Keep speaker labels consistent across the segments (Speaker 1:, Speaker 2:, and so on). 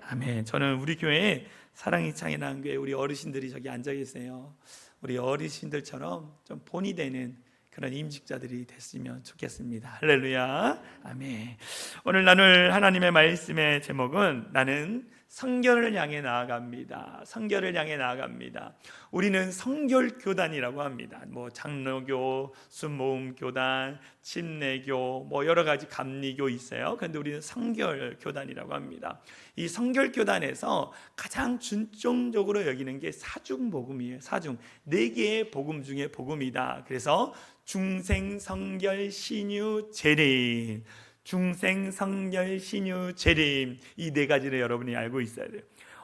Speaker 1: 아멘. 저는 우리 교회에 사랑이 창이라는 교회 우리 어르신들이 저기 앉아 계세요. 우리 어르신들처럼 좀 본이 되는 그런 임직자들이 됐으면 좋겠습니다. 할렐루야. 아멘. 오늘 나눌 하나님의 말씀의 제목은 나는 성결을 향해 나아갑니다. 성결을 향해 나아갑니다. 우리는 성결교단이라고 합니다. 장로교, 순모음교단, 침례교, 여러 가지 감리교 있어요. 그런데 우리는 성결교단이라고 합니다. 이 성결교단에서 가장 중점적으로 여기는 게 사중복음이에요. 사중, 4개의 복음 중에 복음이다. 그래서 중생, 성결, 신유, 재림, 중생, 성결, 신유, 재림, 이 4가지를 여러분이 알고 있어야 돼요.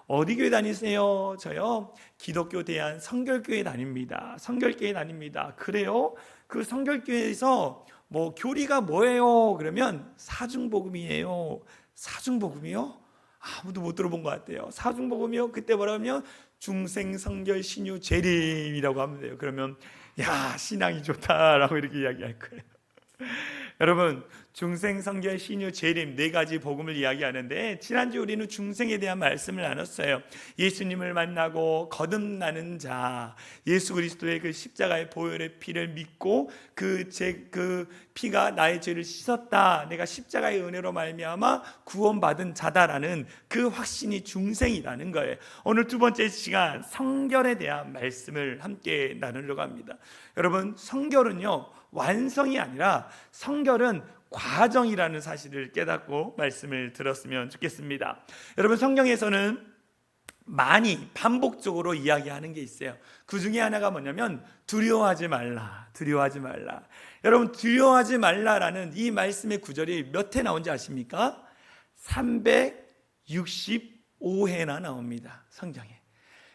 Speaker 1: 어디 교회 다니세요? 저요? 기독교 대한 성결교회 다닙니다. 성결교회 다닙니다. 그래요? 그 성결교회에서 교리가 뭐예요? 그러면 사중복음이에요. 사중복음이요? 아무도 못 들어본 것 같아요. 사중복음이요? 그때 뭐라면 중생, 성결, 신유, 재림이라고 하면 돼요. 그러면 야, 신앙이 좋다라고 이렇게 이야기할 거예요. 여러분, 중생, 성결, 신유, 재림 4가지 복음을 이야기하는데 지난주 우리는 중생에 대한 말씀을 나눴어요. 예수님을 만나고 거듭나는 자, 예수 그리스도의 그 십자가의 보혈의 피를 믿고 그 피가 나의 죄를 씻었다, 내가 십자가의 은혜로 말미암아 구원받은 자다라는 그 확신이 중생이라는 거예요. 오늘 2번째 시간 성결에 대한 말씀을 함께 나누려고 합니다. 여러분, 성결은요 완성이 아니라 성결은 과정이라는 사실을 깨닫고 말씀을 들었으면 좋겠습니다. 여러분, 성경에서는 많이 반복적으로 이야기하는 게 있어요. 그 중에 하나가 뭐냐면 두려워하지 말라, 두려워하지 말라. 여러분, 두려워하지 말라라는 이 말씀의 구절이 몇 회 나온지 아십니까? 365회나 나옵니다, 성경에.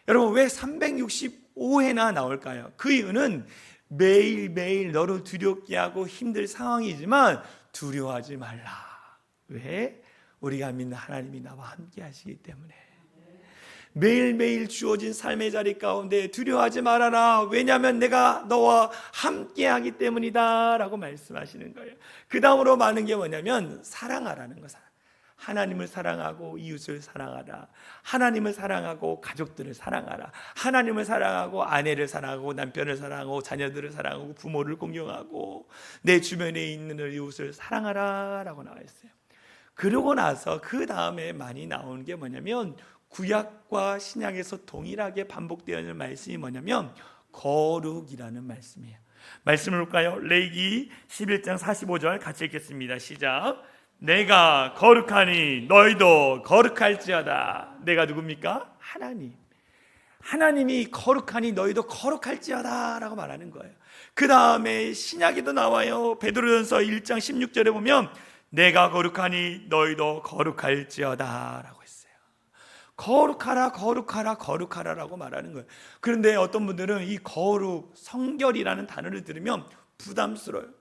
Speaker 1: 여러분, 왜 365회나 나올까요? 그 이유는 매일매일 너를 두렵게 하고 힘들 상황이지만 두려워하지 말라. 왜? 우리가 믿는 하나님이 나와 함께 하시기 때문에. 매일매일 주어진 삶의 자리 가운데 두려워하지 말아라. 왜냐하면 내가 너와 함께 하기 때문이다 라고 말씀하시는 거예요. 그 다음으로 많은 게 뭐냐면 사랑하라는 거죠. 하나님을 사랑하고 이웃을 사랑하라. 하나님을 사랑하고 가족들을 사랑하라. 하나님을 사랑하고 아내를 사랑하고 남편을 사랑하고 자녀들을 사랑하고 부모를 공경하고 내 주변에 있는 이웃을 사랑하라 라고 나와 있어요. 그러고 나서 그 다음에 많이 나오는 게 뭐냐면 구약과 신약에서 동일하게 반복되어 있는 말씀이 뭐냐면 거룩이라는 말씀이에요. 말씀을 볼까요? 레위기 11장 45절 같이 읽겠습니다. 시작. 내가 거룩하니 너희도 거룩할지어다. 내가 누굽니까? 하나님. 하나님이 거룩하니 너희도 거룩할지어다 라고 말하는 거예요. 그 다음에 신약에도 나와요. 베드로전서 1장 16절에 보면 내가 거룩하니 너희도 거룩할지어다 라고 했어요. 거룩하라, 거룩하라, 거룩하라 라고 말하는 거예요. 그런데 어떤 분들은 이 거룩, 성결이라는 단어를 들으면 부담스러워요.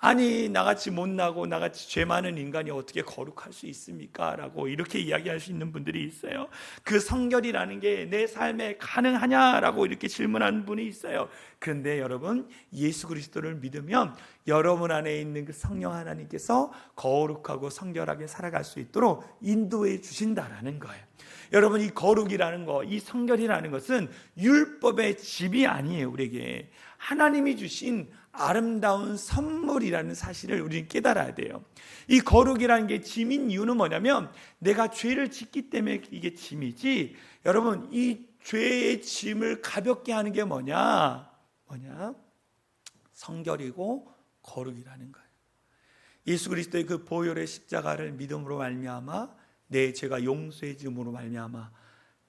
Speaker 1: 아니, 나같이 못나고 나같이 죄 많은 인간이 어떻게 거룩할 수 있습니까? 라고 이렇게 이야기할 수 있는 분들이 있어요. 그 성결이라는 게 내 삶에 가능하냐라고 이렇게 질문하는 분이 있어요. 그런데 여러분, 예수 그리스도를 믿으면 여러분 안에 있는 그 성령 하나님께서 거룩하고 성결하게 살아갈 수 있도록 인도해 주신다라는 거예요. 여러분, 이 거룩이라는 거, 이 성결이라는 것은 율법의 집이 아니에요. 우리에게 하나님이 주신 아름다운 선물이라는 사실을 우리는 깨달아야 돼요. 이 거룩이라는 게 짐인 이유는 뭐냐면 내가 죄를 짓기 때문에 이게 짐이지, 여러분, 이 죄의 짐을 가볍게 하는 게 뭐냐? 성결이고 거룩이라는 거예요. 예수 그리스도의 그 보혈의 십자가를 믿음으로 말미암아 내 죄가 용서해짐으로 말미암아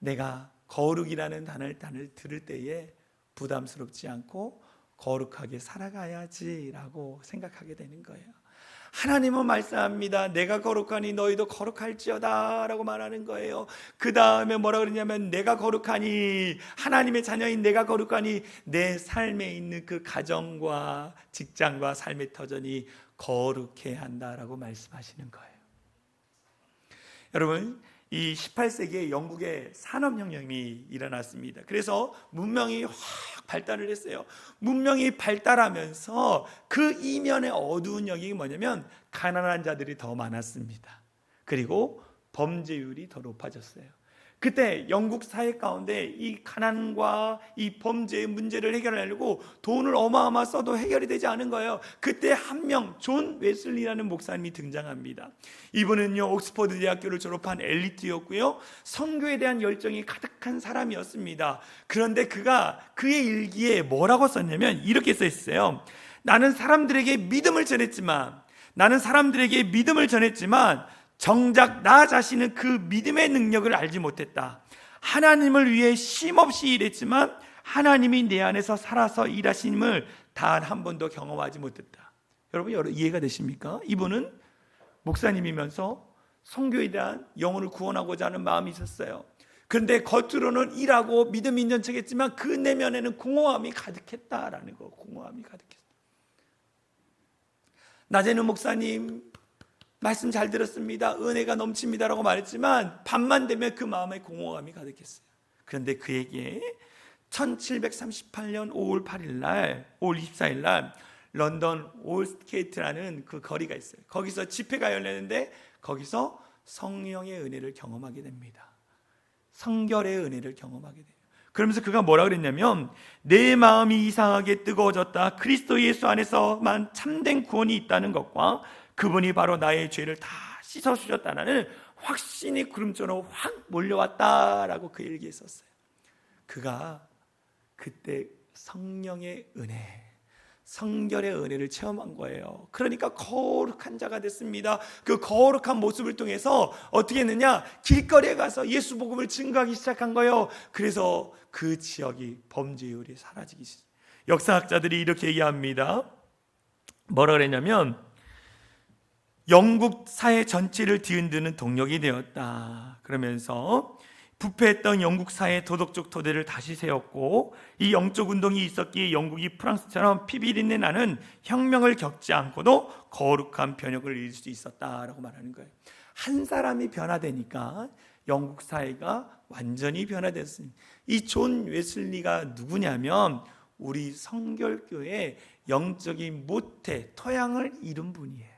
Speaker 1: 내가 거룩이라는 단어를 들을 때에 부담스럽지 않고 거룩하게 살아가야지라고 생각하게 되는 거예요. 하나님은 말씀합니다. 내가 거룩하니 너희도 거룩할지어다 라고 말하는 거예요. 그 다음에 뭐라 그러냐면 내가 거룩하니, 하나님의 자녀인 내가 거룩하니 내 삶에 있는 그 가정과 직장과 삶의 터전이 거룩해야 한다라고 말씀하시는 거예요. 여러분, 이 18세기에 영국에 산업혁명이 일어났습니다. 그래서 문명이 확 발달을 했어요. 문명이 발달하면서 그 이면의 어두운 영역이 뭐냐면 가난한 자들이 더 많았습니다. 그리고 범죄율이 더 높아졌어요. 그때 영국 사회 가운데 이 가난과 이 범죄의 문제를 해결하려고 돈을 어마어마 써도 해결이 되지 않은 거예요. 그때 한 명, 존 웨슬리라는 목사님이 등장합니다. 이분은요, 옥스퍼드 대학교를 졸업한 엘리트였고요, 선교에 대한 열정이 가득한 사람이었습니다. 그런데 그의 일기에 뭐라고 썼냐면 이렇게 써 있어요. 나는 사람들에게 믿음을 전했지만 정작 나 자신은 그 믿음의 능력을 알지 못했다. 하나님을 위해 쉼없이 일했지만 하나님이 내 안에서 살아서 일하심을 단 한 번도 경험하지 못했다. 여러분 이해가 되십니까? 이분은 목사님이면서 선교에 대한 영혼을 구원하고자 하는 마음이 있었어요. 그런데 겉으로는 일하고 믿음 있는 척했지만 그 내면에는 공허함이 가득했다라는 거. 공허함이 가득했다. 낮에는 목사님 말씀 잘 들었습니다, 은혜가 넘칩니다라고 말했지만 밤만 되면 그 마음에 공허함이 가득했어요. 그런데 그에게 1738년 5월 24일 날 런던 올스케이트라는 그 거리가 있어요. 거기서 집회가 열렸는데 거기서 성령의 은혜를 경험하게 됩니다. 성결의 은혜를 경험하게 돼요. 그러면서 그가 뭐라 그랬냐면, 내 마음이 이상하게 뜨거워졌다. 그리스도 예수 안에서만 참된 구원이 있다는 것과 그분이 바로 나의 죄를 다 씻어주셨다는 확신이 구름처럼 확 몰려왔다라고 그 얘기했었어요. 그가 그때 성령의 은혜, 성결의 은혜를 체험한 거예요. 그러니까 거룩한 자가 됐습니다. 그 거룩한 모습을 통해서 어떻게 했느냐, 길거리에 가서 예수 복음을 증거하기 시작한 거예요. 그래서 그 지역이 범죄율이 사라지기 시작. 역사학자들이 이렇게 얘기합니다. 뭐라 그랬냐면, 영국 사회 전체를 뒤흔드는 동력이 되었다. 그러면서 부패했던 영국 사회의 도덕적 토대를 다시 세웠고, 이 영적 운동이 있었기에 영국이 프랑스처럼 피비린내 나는 혁명을 겪지 않고도 거룩한 변혁을 이룰 수 있었다라고 말하는 거예요. 한 사람이 변화되니까 영국 사회가 완전히 변화됐습니다. 이 존 웨슬리가 누구냐면 우리 성결교회의 영적인 모태, 토양을 이룬 분이에요.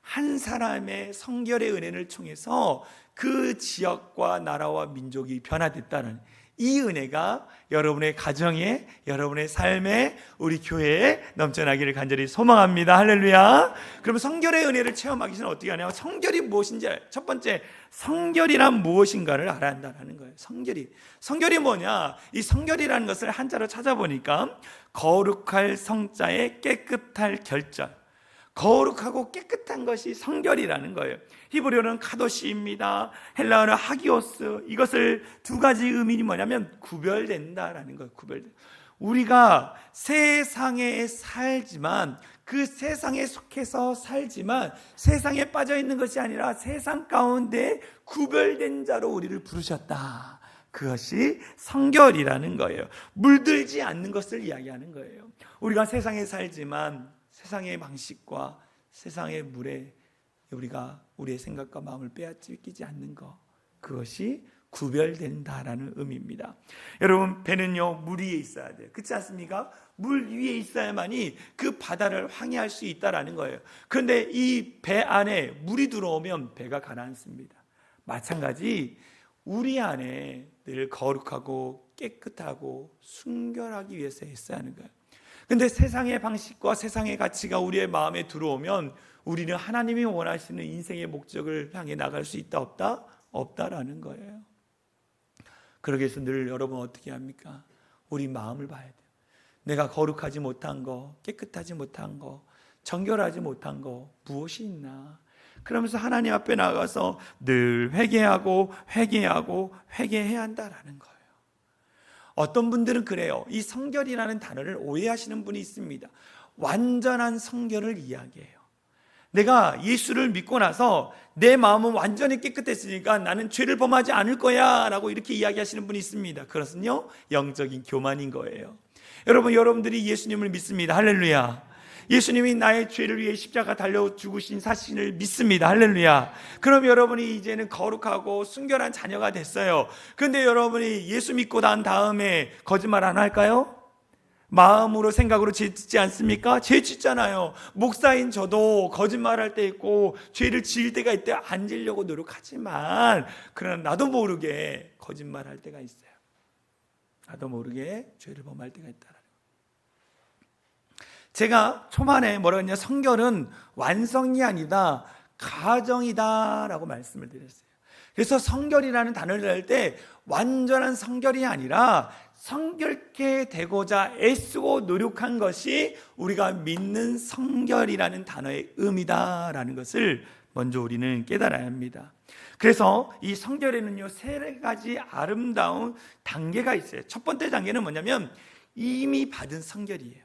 Speaker 1: 한 사람의 성결의 은혜를 통해서 그 지역과 나라와 민족이 변화됐다는 이 은혜가 여러분의 가정에, 여러분의 삶에, 우리 교회에 넘쳐나기를 간절히 소망합니다. 할렐루야. 그러면 성결의 은혜를 체험하기 전에 어떻게 하냐면, 성결이 무엇인지, 첫 번째 성결이란 무엇인가를 알아야 한다는 거예요. 성결이 뭐냐? 이 성결이라는 것을 한자로 찾아보니까 거룩할 성자의 깨끗할 결절, 거룩하고 깨끗한 것이 성결이라는 거예요. 히브리어는 카도시입니다. 헬라어는 하기오스. 이것을 두 가지 의미는 뭐냐면 구별된다라는 거예요. 우리가 세상에 살지만, 그 세상에 속해서 살지만 세상에 빠져 있는 것이 아니라 세상 가운데 구별된 자로 우리를 부르셨다. 그것이 성결이라는 거예요. 물들지 않는 것을 이야기하는 거예요. 우리가 세상에 살지만 세상의 방식과 세상의 물에 우리가 우리의 생각과 마음을 빼앗기지 않는 것, 그것이 구별된다라는 의미입니다. 여러분, 배는요 물 위에 있어야 돼요. 그렇지 않습니까? 물 위에 있어야만이 그 바다를 항해할 수 있다라는 거예요. 그런데 이 배 안에 물이 들어오면 배가 가라앉습니다. 마찬가지 우리 안에 늘 거룩하고 깨끗하고 순결하기 위해서 했어야 하는 거예요. 근데 세상의 방식과 세상의 가치가 우리의 마음에 들어오면 우리는 하나님이 원하시는 인생의 목적을 향해 나갈 수 있다 없다? 없다라는 거예요. 그러기 위해서 늘 여러분 어떻게 합니까? 우리 마음을 봐야 돼요. 내가 거룩하지 못한 거, 깨끗하지 못한 거, 정결하지 못한 거 무엇이 있나? 그러면서 하나님 앞에 나가서 늘 회개해야 한다라는 거예요. 어떤 분들은 그래요. 이 성결이라는 단어를 오해하시는 분이 있습니다. 완전한 성결을 이야기해요. 내가 예수를 믿고 나서 내 마음은 완전히 깨끗했으니까 나는 죄를 범하지 않을 거야 라고 이렇게 이야기하시는 분이 있습니다. 그것은요 영적인 교만인 거예요. 여러분들이 예수님을 믿습니다. 할렐루야. 예수님이 나의 죄를 위해 십자가 달려 죽으신 사실을 믿습니다. 할렐루야. 그럼 여러분이 이제는 거룩하고 순결한 자녀가 됐어요. 그런데 여러분이 예수 믿고 난 다음에 거짓말 안 할까요? 마음으로 생각으로 죄 짓지 않습니까? 죄 짓잖아요. 목사인 저도 거짓말할 때 있고 죄를 지을 때가 있대 안 지려고 노력하지만 그러나 나도 모르게 거짓말할 때가 있어요. 나도 모르게 죄를 범할 때가 있다. 제가 초반에 뭐라고 했냐, 성결은 완성이 아니다 가정이다 라고 말씀을 드렸어요. 그래서 성결이라는 단어를 할 때 완전한 성결이 아니라 성결케 되고자 애쓰고 노력한 것이 우리가 믿는 성결이라는 단어의 의미다라는 것을 먼저 우리는 깨달아야 합니다. 그래서 이 성결에는요, 세 가지 아름다운 단계가 있어요. 첫 번째 단계는 뭐냐면 이미 받은 성결이에요.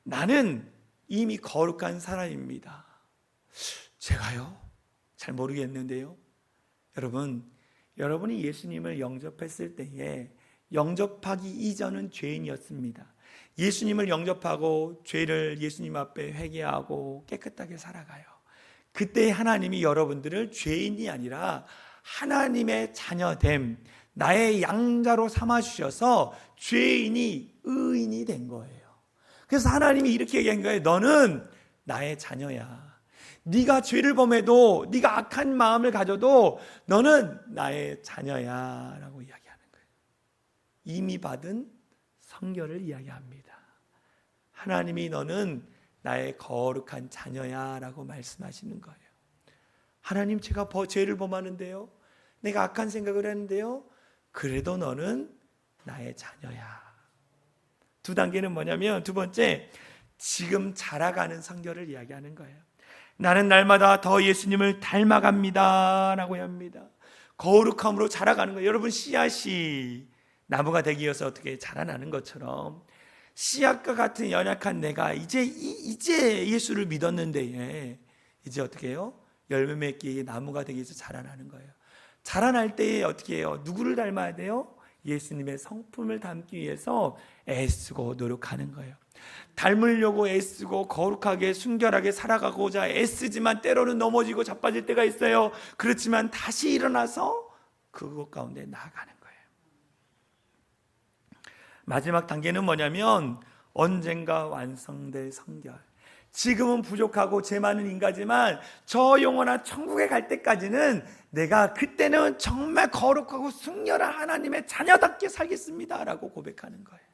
Speaker 1: 나는 이미 거룩한 사람입니다. 제가요? 잘 모르겠는데요. 여러분이 예수님을 영접했을 때에 영접하기 이전은 죄인이었습니다. 예수님을 영접하고 죄를 예수님 앞에 회개하고 깨끗하게 살아가요. 그때 하나님이 여러분들을 죄인이 아니라 하나님의 자녀됨, 나의 양자로 삼아주셔서 죄인이 의인이 된 거예요. 그래서 하나님이 이렇게 얘기한 거예요. 너는 나의 자녀야. 네가 죄를 범해도, 네가 악한 마음을 가져도 너는 나의 자녀야 라고 이야기하는 거예요. 이미 받은 성결을 이야기합니다. 하나님이 너는 나의 거룩한 자녀야 라고 말씀하시는 거예요. 하나님, 제가 죄를 범하는데요, 내가 악한 생각을 했는데요, 그래도 너는 나의 자녀야. 두 단계는 뭐냐면, 두 번째, 지금 자라가는 성결을 이야기하는 거예요. 나는 날마다 더 예수님을 닮아갑니다 라고 합니다. 거룩함으로 자라가는 거예요. 여러분, 씨앗이 나무가 되기 위해서 어떻게 자라나는 것처럼 씨앗과 같은 연약한 내가 이제 예수를 믿었는데 이제 어떻게 해요? 열매 맺기 나무가 되기 위해서 자라나는 거예요. 자라날 때 어떻게 해요? 누구를 닮아야 돼요? 예수님의 성품을 담기 위해서 애쓰고 노력하는 거예요. 닮으려고 애쓰고 거룩하게 순결하게 살아가고자 애쓰지만 때로는 넘어지고 자빠질 때가 있어요. 그렇지만 다시 일어나서 그것 가운데 나아가는 거예요. 마지막 단계는 뭐냐면 언젠가 완성될 성결. 지금은 부족하고 죄 많은 인간이지만 저 영원한 천국에 갈 때까지는 내가 그때는 정말 거룩하고 순결한 하나님의 자녀답게 살겠습니다 라고 고백하는 거예요.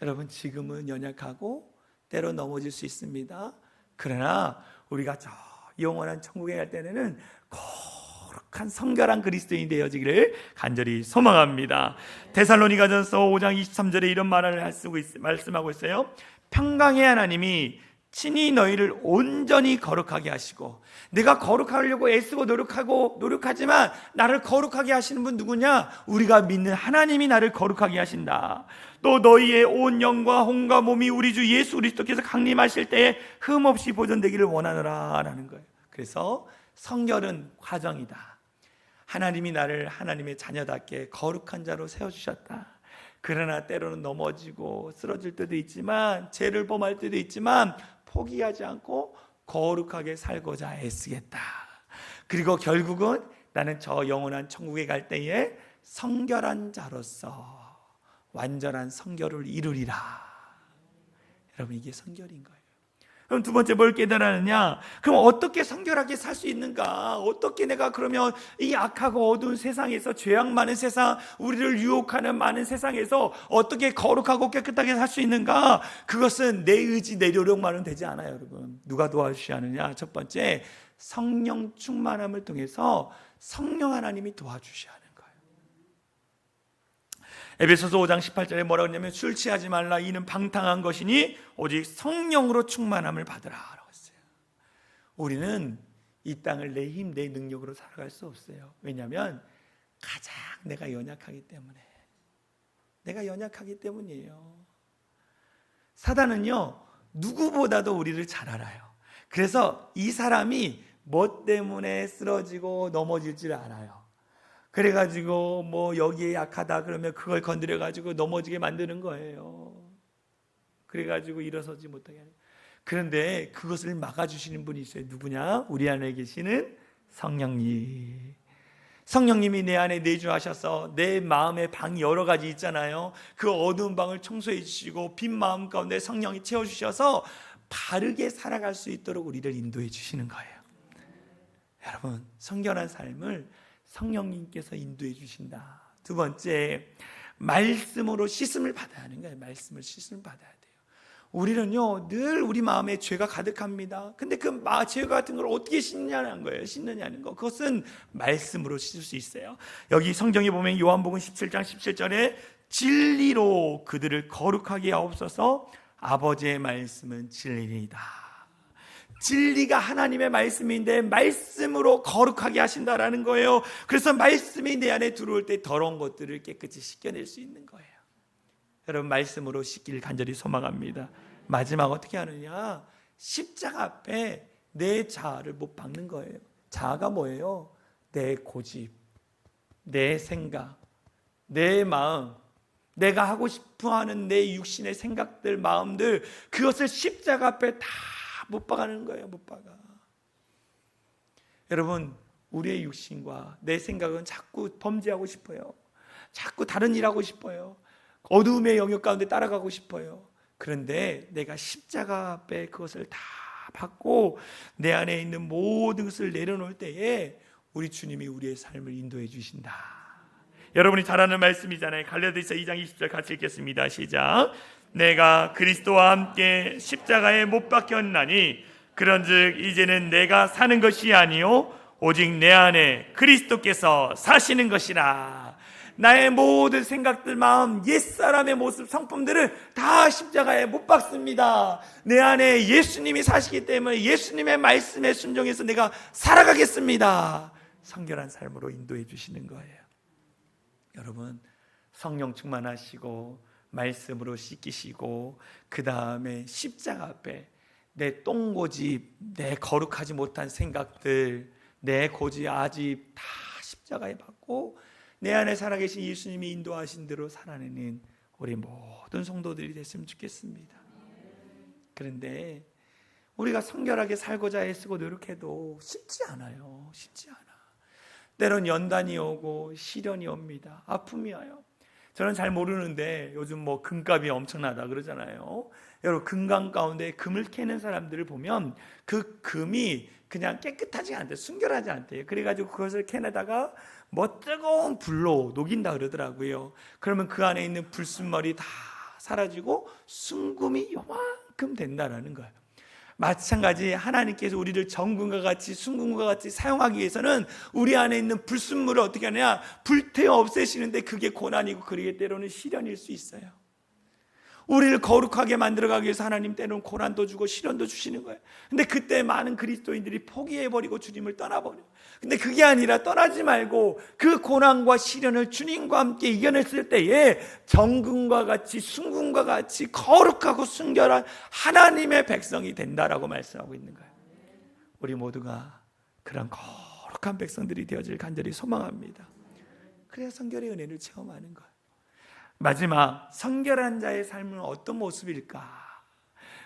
Speaker 1: 여러분, 지금은 연약하고 때로 넘어질 수 있습니다. 그러나 우리가 저 영원한 천국에 갈 때는 거룩한 성결한 그리스도인이 되어지기를 간절히 소망합니다. 데살로니가전서 5장 23절에 이런 말을 말씀하고 있어요. 평강의 하나님이 친히 너희를 온전히 거룩하게 하시고, 내가 거룩하려고 애쓰고 노력하지만 나를 거룩하게 하시는 분 누구냐? 우리가 믿는 하나님이 나를 거룩하게 하신다. 또 너희의 온 영과 혼과 몸이 우리 주 예수 그리스도께서 강림하실 때에 흠없이 보존되기를 원하노라 라는 거예요. 그래서 성결은 과정이다. 하나님이 나를 하나님의 자녀답게 거룩한 자로 세워주셨다. 그러나 때로는 넘어지고 쓰러질 때도 있지만, 죄를 범할 때도 있지만 포기하지 않고 거룩하게 살고자 애쓰겠다. 그리고 결국은 나는 저 영원한 천국에 갈 때에 성결한 자로서 완전한 성결을 이루리라. 여러분, 이게 성결인 거예요. 그럼 두 번째 뭘 깨달았느냐? 그럼 어떻게 성결하게 살 수 있는가? 어떻게 내가 그러면 이 악하고 어두운 세상에서, 죄악 많은 세상, 우리를 유혹하는 많은 세상에서 어떻게 거룩하고 깨끗하게 살 수 있는가? 그것은 내 의지, 내 노력만은 되지 않아요, 여러분. 누가 도와주셔야 하느냐? 첫 번째, 성령 충만함을 통해서 성령 하나님이 도와주셔야 하는 거예요. 에베소서 5장 18절에 뭐라고 했냐면, 술 취하지 말라, 이는 방탕한 것이니 오직 성령으로 충만함을 받으라 라고 했어요. 우리는 이 땅을 내 힘, 내 능력으로 살아갈 수 없어요. 왜냐하면 가장 내가 연약하기 때문에. 내가 연약하기 때문이에요. 사단은요, 누구보다도 우리를 잘 알아요. 그래서 이 사람이 뭐 때문에 쓰러지고 넘어질 줄 알아요. 그래가지고 뭐 여기에 약하다 그러면 그걸 건드려가지고 넘어지게 만드는 거예요. 그래가지고 일어서지 못하게 하는. 그런데 그것을 막아주시는 분이 있어요. 누구냐? 우리 안에 계시는 성령님. 성령님이 내 안에 내주하셔서 내 마음의 방이 여러 가지 있잖아요. 그 어두운 방을 청소해 주시고 빈 마음 가운데 성령이 채워주셔서 바르게 살아갈 수 있도록 우리를 인도해 주시는 거예요. 여러분, 성결한 삶을 성령님께서 인도해 주신다. 두 번째, 말씀으로 씻음을 받아야 하는 거예요. 말씀을 씻음을 받아야 돼요. 우리는요, 늘 우리 마음에 죄가 가득합니다. 근데 그 죄 같은 걸 어떻게 씻느냐는 거예요. 씻느냐는 거. 그것은 말씀으로 씻을 수 있어요. 여기 성경에 보면 요한복음 17장 17절에 진리로 그들을 거룩하게 하옵소서. 아버지의 말씀은 진리이다. 진리가 하나님의 말씀인데 말씀으로 거룩하게 하신다라는 거예요. 그래서 말씀이 내 안에 들어올 때 더러운 것들을 깨끗이 씻겨낼 수 있는 거예요. 여러분, 말씀으로 씻기를 간절히 소망합니다. 마지막 어떻게 하느냐? 십자가 앞에 내 자아를 못 박는 거예요. 자아가 뭐예요? 내 고집, 내 생각, 내 마음, 내가 하고 싶어하는 내 육신의 생각들, 마음들, 그것을 십자가 앞에 다 못 박아는 거예요. 못 박아. 여러분, 우리의 육신과 내 생각은 자꾸 범죄하고 싶어요. 자꾸 다른 일 하고 싶어요. 어두움의 영역 가운데 따라가고 싶어요. 그런데 내가 십자가 앞에 그것을 다 받고 내 안에 있는 모든 것을 내려놓을 때에 우리 주님이 우리의 삶을 인도해 주신다. 여러분이 잘 아는 말씀이잖아요. 갈라디아서 2장 20절 같이 읽겠습니다. 시작. 내가 그리스도와 함께 십자가에 못 박혔나니 그런즉 이제는 내가 사는 것이 아니요 오직 내 안에 그리스도께서 사시는 것이라. 나의 모든 생각들, 마음, 옛사람의 모습, 성품들을 다 십자가에 못 박습니다. 내 안에 예수님이 사시기 때문에 예수님의 말씀에 순종해서 내가 살아가겠습니다. 성결한 삶으로 인도해 주시는 거예요. 여러분, 성령 충만하시고 말씀으로 씻기시고 그 다음에 십자가 앞에 내 똥고집, 내 거룩하지 못한 생각들, 내 고집, 아집 다 십자가에 받고 내 안에 살아계신 예수님이 인도하신 대로 살아내는 우리 모든 성도들이 됐으면 좋겠습니다. 그런데 우리가 성결하게 살고자 애쓰고 노력해도 쉽지 않아요. 쉽지 않아. 때론 연단이 오고 시련이 옵니다. 아픔이 와요. 저는 잘 모르는데 요즘 뭐 금값이 엄청나다 그러잖아요. 여러분, 금강 가운데 금을 캐는 사람들을 보면 그 금이 그냥 깨끗하지 않대, 순결하지 않대요. 그래가지고 그것을 캐내다가 뭐 뜨거운 불로 녹인다 그러더라고요. 그러면 그 안에 있는 불순물이 다 사라지고 순금이 요만큼 된다라는 거예요. 마찬가지 하나님께서 우리를 정금과 같이 순금과 같이 사용하기 위해서는 우리 안에 있는 불순물을 어떻게 하느냐, 불태워 없애시는데 그게 고난이고 그게 때로는 시련일 수 있어요. 우리를 거룩하게 만들어가기 위해서 하나님 때로는 고난도 주고 시련도 주시는 거예요. 근데 그때 많은 그리스도인들이 포기해버리고 주님을 떠나버려요. 근데 그게 아니라 떠나지 말고 그 고난과 시련을 주님과 함께 이겨냈을 때에 정금과 같이 순금과 같이 거룩하고 순결한 하나님의 백성이 된다라고 말씀하고 있는 거예요. 우리 모두가 그런 거룩한 백성들이 되어질 간절히 소망합니다. 그래야 성결의 은혜를 체험하는 거예요. 마지막, 성결한 자의 삶은 어떤 모습일까?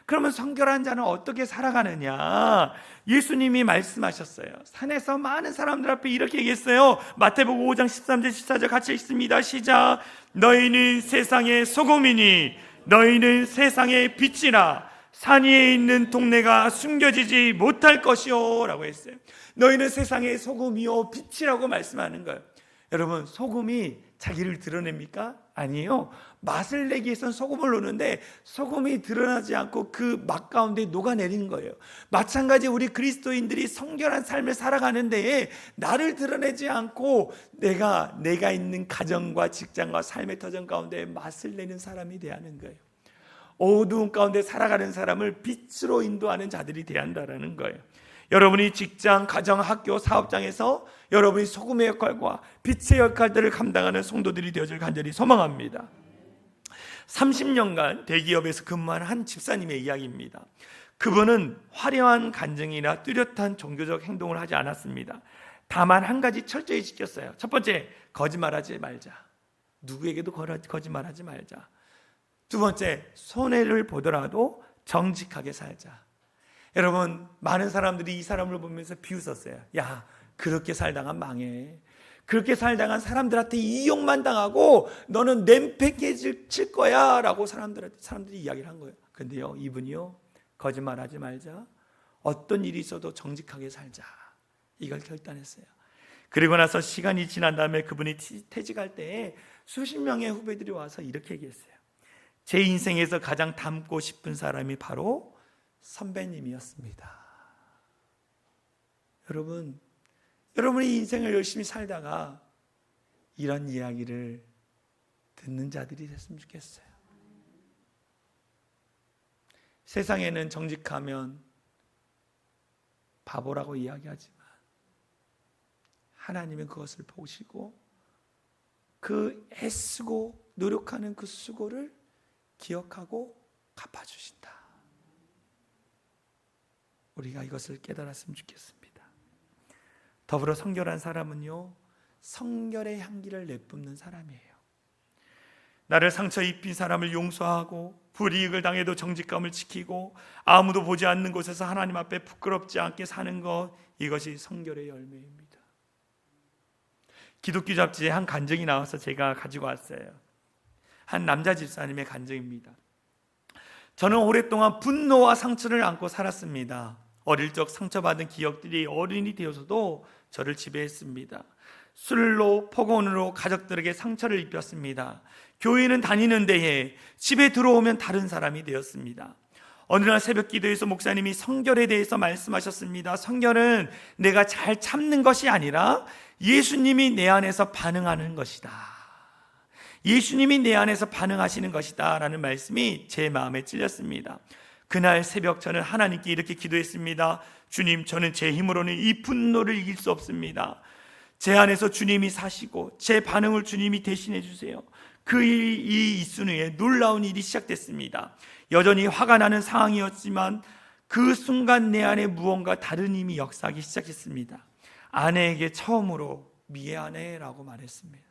Speaker 1: 그러면 성결한 자는 어떻게 살아가느냐? 예수님이 말씀하셨어요. 산에서 많은 사람들 앞에 이렇게 얘기했어요. 마태복음 5장 13절 14절 같이 읽습니다. 시작. 너희는 세상의 소금이니 너희는 세상의 빛이라. 산 위에 있는 동네가 숨겨지지 못할 것이요 라고 했어요. 너희는 세상의 소금이요 빛이라고 말씀하는 거예요. 여러분, 소금이 자기를 드러냅니까? 아니에요. 맛을 내기 위해서는 소금을 넣는데 소금이 드러나지 않고 그 맛 가운데 녹아내리는 거예요. 마찬가지 우리 그리스도인들이 성결한 삶을 살아가는 데에 나를 드러내지 않고 내가 있는 가정과 직장과 삶의 터전 가운데 맛을 내는 사람이 돼야 하는 거예요. 어두운 가운데 살아가는 사람을 빛으로 인도하는 자들이 돼야 한다는 거예요. 여러분이 직장, 가정, 학교, 사업장에서 여러분이 소금의 역할과 빛의 역할들을 감당하는 성도들이 되어질 간절히 소망합니다. 30년간 대기업에서 근무한 한 집사님의 이야기입니다. 그분은 화려한 간증이나 뚜렷한 종교적 행동을 하지 않았습니다. 다만 한 가지 철저히 지켰어요. 첫 번째, 거짓말하지 말자. 누구에게도 거짓말하지 말자. 두 번째, 손해를 보더라도 정직하게 살자. 여러분, 많은 사람들이 이 사람을 보면서 비웃었어요. 야, 그렇게 살다가 망해. 그렇게 살다가 사람들한테 이용만 당하고 너는 냄패게 칠 거야 라고 사람들이 이야기를 한 거예요. 근데요, 이분이요, 거짓말하지 말자, 어떤 일이 있어도 정직하게 살자, 이걸 결단했어요. 그리고 나서 시간이 지난 다음에 그분이 퇴직할 때에 수십 명의 후배들이 와서 이렇게 얘기했어요. 제 인생에서 가장 닮고 싶은 사람이 바로 선배님이었습니다. 여러분이 인생을 열심히 살다가 이런 이야기를 듣는 자들이 됐으면 좋겠어요. 세상에는 정직하면 바보라고 이야기하지만 하나님은 그것을 보시고 그 애쓰고 노력하는 그 수고를 기억하고 갚아주신다. 우리가 이것을 깨달았으면 좋겠습니다. 더불어 성결한 사람은요, 성결의 향기를 내뿜는 사람이에요. 나를 상처 입힌 사람을 용서하고 불이익을 당해도 정직감을 지키고 아무도 보지 않는 곳에서 하나님 앞에 부끄럽지 않게 사는 것, 이것이 성결의 열매입니다. 기독교 잡지에 한 간증이 나와서 제가 가지고 왔어요. 한 남자 집사님의 간증입니다. 저는 오랫동안 분노와 상처를 안고 살았습니다. 어릴 적 상처받은 기억들이 어른이 되어서도 저를 지배했습니다. 술로, 폭언으로 가족들에게 상처를 입혔습니다. 교회는 다니는 데에 집에 들어오면 다른 사람이 되었습니다. 어느 날 새벽 기도에서 목사님이 성결에 대해서 말씀하셨습니다. 성결은 내가 잘 참는 것이 아니라 예수님이 내 안에서 반응하는 것이다. 예수님이 내 안에서 반응하시는 것이다 라는 말씀이 제 마음에 찔렸습니다. 그날 새벽 저는 하나님께 이렇게 기도했습니다. 주님, 저는 제 힘으로는 이 분노를 이길 수 없습니다. 제 안에서 주님이 사시고 제 반응을 주님이 대신해 주세요. 그 일이 있은 후에 놀라운 일이 시작됐습니다. 여전히 화가 나는 상황이었지만 그 순간 내 안에 무언가 다른 힘이 역사하기 시작했습니다. 아내에게 처음으로 미안해라고 말했습니다.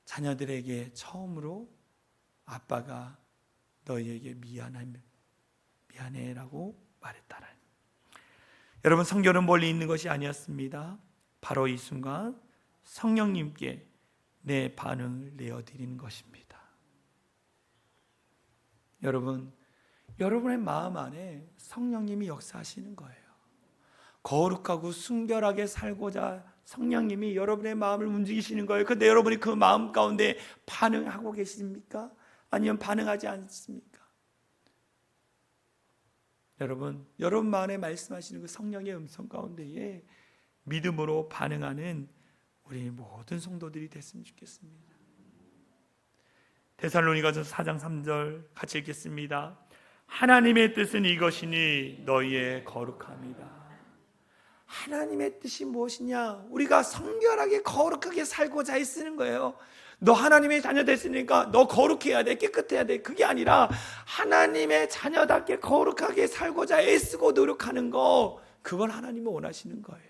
Speaker 1: 자녀들에게 처음으로 아빠가 너희에게 미안해라고 말했다는. 여러분, 성결은 멀리 있는 것이 아니었습니다. 바로 이 순간 성령님께 내 반응을 내어드리는 것입니다. 여러분, 여러분의 마음 안에 성령님이 역사하시는 거예요. 거룩하고 순결하게 살고자 성령님이 여러분의 마음을 움직이시는 거예요. 그런데 여러분이 그 마음 가운데 반응하고 계십니까? 아니면 반응하지 않습니까? 여러분 마음에 말씀하시는 그 성령의 음성 가운데에 믿음으로 반응하는 우리 모든 성도들이 됐으면 좋겠습니다. 데살로니가서 4장 3절 같이 읽겠습니다. 하나님의 뜻은 이것이니 너희의 거룩함이다. 하나님의 뜻이 무엇이냐? 우리가 성결하게 거룩하게 살고자 애쓰는 거예요. 너 하나님의 자녀 됐으니까 너 거룩해야 돼, 깨끗해야 돼. 그게 아니라 하나님의 자녀답게 거룩하게 살고자 애쓰고 노력하는 거, 그걸 하나님이 원하시는 거예요.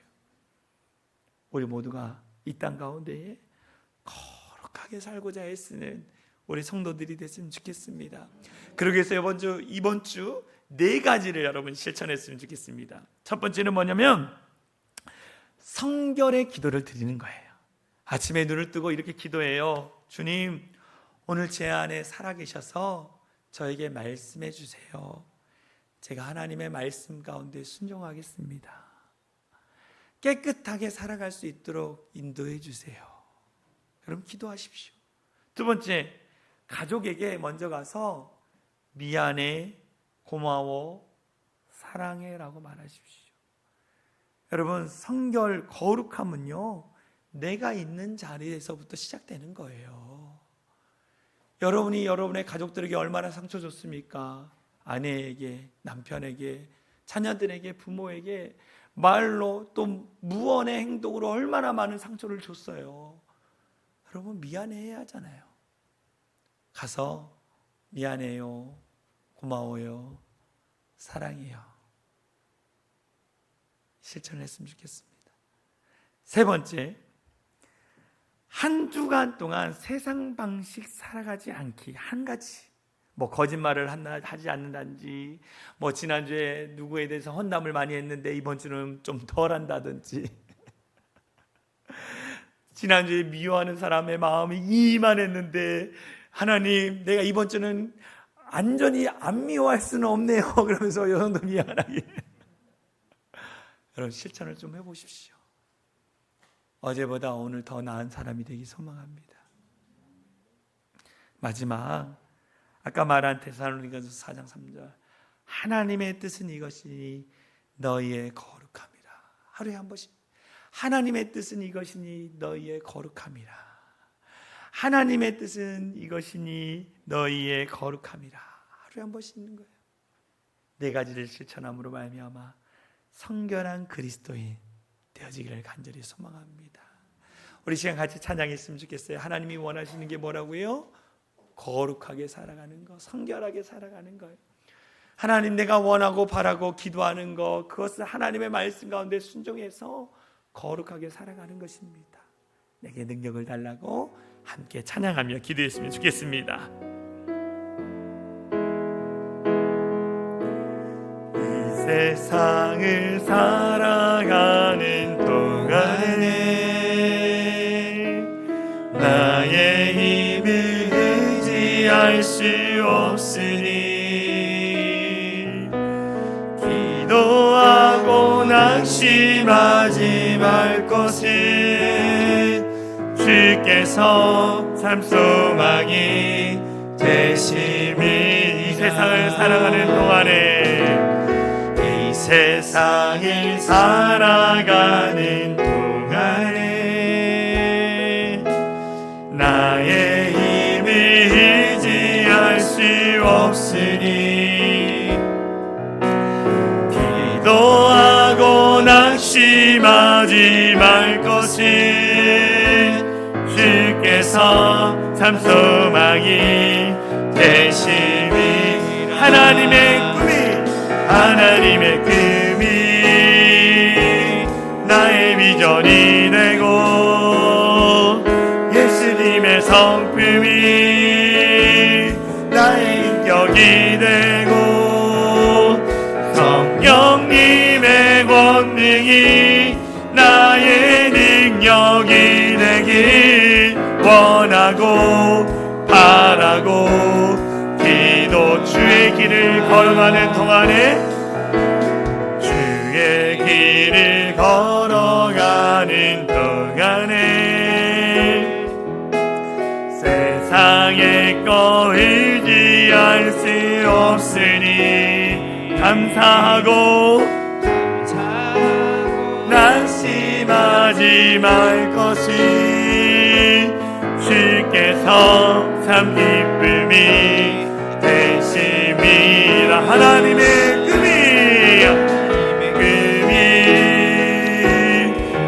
Speaker 1: 우리 모두가 이 땅 가운데에 거룩하게 살고자 애쓰는 우리 성도들이 됐으면 좋겠습니다. 그러기 위해서 이번 주 4가지를 여러분 실천했으면 좋겠습니다. 첫 번째는 뭐냐면 성결의 기도를 드리는 거예요. 아침에 눈을 뜨고 이렇게 기도해요. 주님, 오늘 제 안에 살아계셔서 저에게 말씀해 주세요. 제가 하나님의 말씀 가운데 순종하겠습니다. 깨끗하게 살아갈 수 있도록 인도해 주세요. 여러분 기도하십시오. 두 번째, 가족에게 먼저 가서 미안해, 고마워, 사랑해 라고 말하십시오. 여러분, 성결, 거룩함은요, 내가 있는 자리에서부터 시작되는 거예요. 여러분이 여러분의 가족들에게 얼마나 상처 줬습니까? 아내에게, 남편에게, 자녀들에게, 부모에게 말로 또 무언의 행동으로 얼마나 많은 상처를 줬어요. 여러분 미안해야 하잖아요. 가서 미안해요, 고마워요, 사랑해요. 실천을 했으면 좋겠습니다. 세 번째, 한 주간 동안 세상 방식 살아가지 않기. 한 가지, 거짓말을 하지 않는다든지, 지난주에 누구에 대해서 헌담을 많이 했는데 이번 주는 좀 덜 한다든지, 지난주에 미워하는 사람의 마음이 이만했는데 하나님, 내가 이번 주는 완전히 안 미워할 수는 없네요. 그러면서 여성도 미안하게. 여러분, 실천을 좀 해보십시오. 어제보다 오늘 더 나은 사람이 되기 소망합니다. 마지막, 아까 말한 데살로니가서 4장 3절, 하나님의 뜻은 이것이니 너희의 거룩함이라. 하루에 한 번씩, 하나님의 뜻은 이것이니 너희의 거룩함이라. 하나님의 뜻은 이것이니 너희의 거룩함이라. 하루에 한 번씩 있는 거예요. 네 가지를 실천함으로 말미암아 성결한 그리스도인 되어지기를 간절히 소망합니다. 우리 시간 같이 찬양했으면 좋겠어요. 하나님이 원하시는 게 뭐라고요? 거룩하게 살아가는 거, 성결하게 살아가는 거예요. 하나님, 내가 원하고 바라고 기도하는 거, 그것을 하나님의 말씀 가운데 순종해서 거룩하게 살아가는 것입니다. 내게 능력을 달라고 함께 찬양하며 기도했으면 좋겠습니다. 이 세상을 살아가는 동안에 나의 힘을 의지할 수 없으니 기도하고 낙심하지 말 것은 주께서 참 소망이 되심이. 이 세상을 살아가는 동안에, 이 세상을 살아가는 동안에 나의 힘을 의지할 수 없으니 기도하고 낙심하지 말 것은 주께서 참 소망이 되심이. 하나님의 꿈이 나의 비전이 되고 예수님의 성품이 나의 인격이 되고 성령님의 권능이 나의 능력이 되길 원하고 바라고 기도. 주의 길을 걸어가는 동안에, 주의 길을 걸어가는 동안에 세상의 거 의지할 수 없으니 감사하고 낙심하지 말 것이 주께서 참 기쁨이 되심이라. 하나님의 꿈이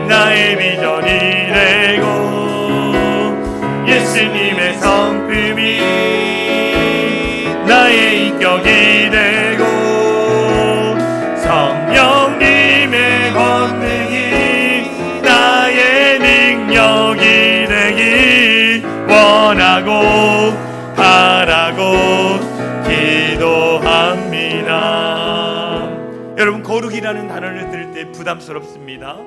Speaker 1: 나의 비전이 되고 예수님의 성품이 나의 인격이 되고 성령님의 권능이 나의 능력이 되길 원하고 바라고 기도합니다. 여러분, 거룩이라는 단어를 들을 때 부담스럽습니다.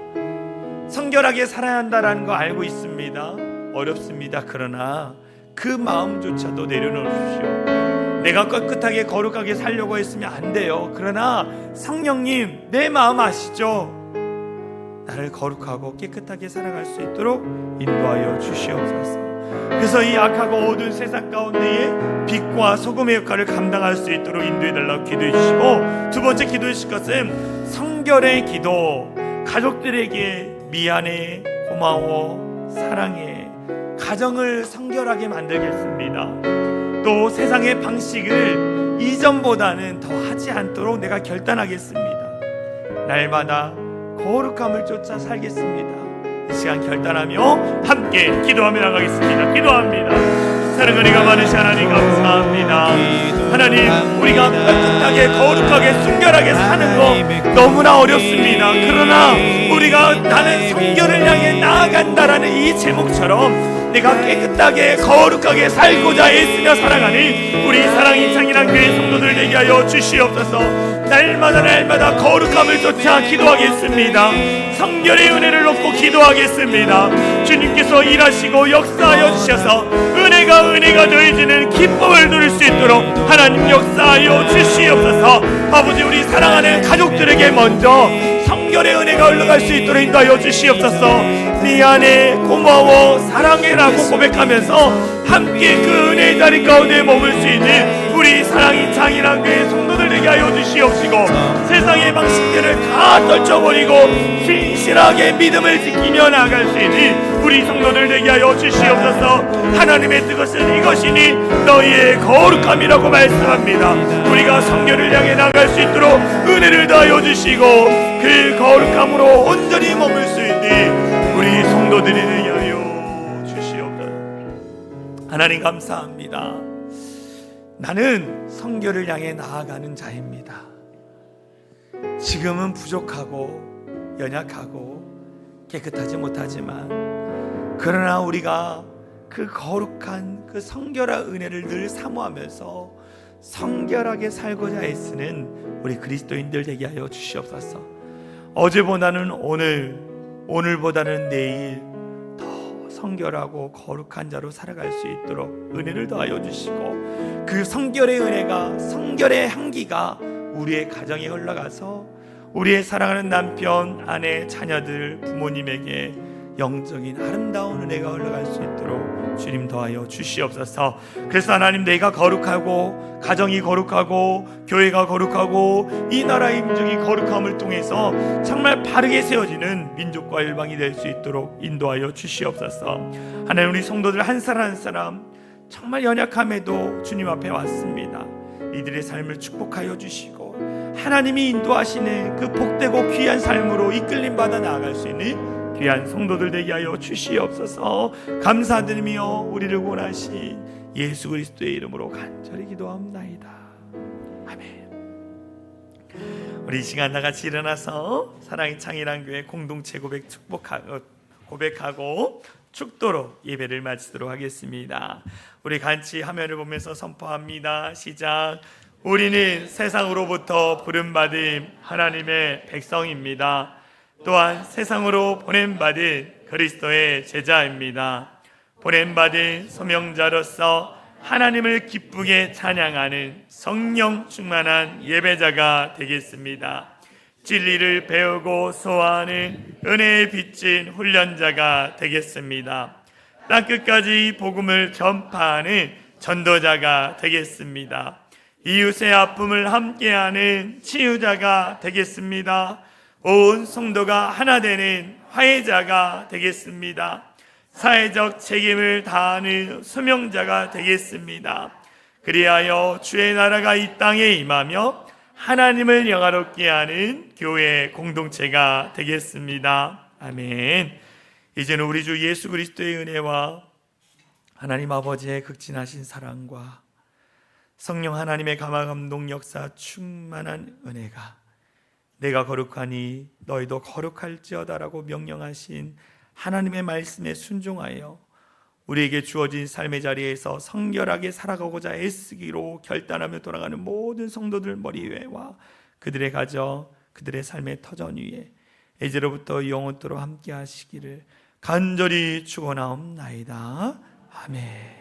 Speaker 1: 성결하게 살아야 한다는 거 알고 있습니다. 어렵습니다. 그러나 그 마음조차도 내려놓으십시오. 내가 깨끗하게 거룩하게 살려고 했으면 안 돼요. 그러나 성령님, 내 마음 아시죠? 나를 거룩하고 깨끗하게 살아갈 수 있도록 인도하여 주시옵소서. 그래서 이 악하고 어두운 세상 가운데에 빛과 소금의 역할을 감당할 수 있도록 인도해달라고 기도해 주시고, 두 번째 기도해 주실 것은 성결의 기도. 가족들에게 미안해, 고마워, 사랑해, 가정을 성결하게 만들겠습니다. 또 세상의 방식을 이전보다는 더 하지 않도록 내가 결단하겠습니다. 날마다 거룩함을 쫓아 살겠습니다. 이 시간 결단하며 함께 기도하며 나가겠습니다. 기도합니다. 사랑과 은혜가 많으신 하나님 감사합니다. 하나님, 우리가 깨끗하게 거룩하게 순결하게 사는 거 너무나 어렵습니다. 그러나 우리가 나는 성결을 향해 나아간다라는 이 제목처럼 내가 깨끗하게 거룩하게 살고자 애쓰며 살아가는 우리 사랑이 창이란 교회 성도들 되게 하여 주시옵소서. 날마다 거룩함을 쫓아 기도하겠습니다. 성결의 은혜를 놓고 기도하겠습니다. 주님께서 일하시고 역사하여 주셔서 은혜가 더해지는 기쁨을 누릴 수 있도록 하나님 역사하여 주시옵소서. 아버지, 우리 사랑하는 가족들에게 먼저 성결의 은혜가 흘러갈 수 있도록 인도하여 주시옵소서. 미안해, 고마워, 사랑해라고 고백하면서 함께 그 은혜의 자리 가운데 머물 수 있는 우리 사랑이 창이란 교회 성도들 되게 하여 주시옵시고, 세상의 방식들을 다 떨쳐버리고 신실하게 믿음을 지키며 나아갈 수 있는 우리 성도들 되게 하여 주시옵소서. 하나님의 뜻은 이것이니 너희의 거룩함이라고 말씀합니다. 우리가 성결을 향해 나갈 수 있도록 은혜를 더하여 주시고 그 거룩함으로 온전히 머물 수 있는 우리 성도들이 되게 하여 주시옵소서. 하나님 감사합니다. 나는 성결을 향해 나아가는 자입니다. 지금은 부족하고 연약하고 깨끗하지 못하지만, 그러나 우리가 그 거룩한 그 성결한 은혜를 늘 사모하면서 성결하게 살고자 애쓰는 우리 그리스도인들 되게 하여 주시옵소서. 어제보다는 오늘, 오늘보다는 내일 더 성결하고 거룩한 자로 살아갈 수 있도록 은혜를 더하여 주시고, 그 성결의 은혜가, 성결의 향기가 우리의 가정에 흘러가서 우리의 사랑하는 남편, 아내, 자녀들, 부모님에게 영적인 아름다운 은혜가 흘러갈 수 있도록 주님 더하여 주시옵소서. 그래서 하나님, 내가 거룩하고 가정이 거룩하고 교회가 거룩하고 이 나라의 민족이 거룩함을 통해서 정말 바르게 세워지는 민족과 일방이 될 수 있도록 인도하여 주시옵소서. 하나님, 우리 성도들 한 사람 한 사람 정말 연약함에도 주님 앞에 왔습니다. 이들의 삶을 축복하여 주시고 하나님이 인도하시는 그 복되고 귀한 삶으로 이끌림 받아 나아갈 수 있는 귀한 성도들 되게 하여 주시옵소서. 감사드리며 우리를 원하신 예수 그리스도의 이름으로 간절히 기도합나이다. 아멘. 우리 이 시간 나같이 일어나서 사랑의 창이란 교회 공동체 고백하고 축도로 예배를 마치도록 하겠습니다. 우리 같이 화면을 보면서 선포합니다. 시작. 우리는 세상으로부터 부름받은 하나님의 백성입니다. 또한 세상으로 보냄받은 그리스도의 제자입니다. 보냄받은 소명자로서 하나님을 기쁘게 찬양하는 성령 충만한 예배자가 되겠습니다. 진리를 배우고 소화하는 은혜에 비친 훈련자가 되겠습니다. 땅끝까지 복음을 전파하는 전도자가 되겠습니다. 이웃의 아픔을 함께하는 치유자가 되겠습니다. 온 성도가 하나 되는 화해자가 되겠습니다. 사회적 책임을 다하는 소명자가 되겠습니다. 그리하여 주의 나라가 이 땅에 임하며 하나님을 영화롭게 하는 교회 공동체가 되겠습니다. 아멘. 이제는 우리 주 예수 그리스도의 은혜와 하나님 아버지의 극진하신 사랑과 성령 하나님의 감화감동 역사 충만한 은혜가 내가 거룩하니 너희도 거룩할지어다라고 명령하신 하나님의 말씀에 순종하여 우리에게 주어진 삶의 자리에서 성결하게 살아가고자 애쓰기로 결단하며 돌아가는 모든 성도들 머리 위에와 그들의 가정, 그들의 삶의 터전 위에 이제로부터 영원토록 함께 하시기를 간절히 축원하옵나이다. 아멘.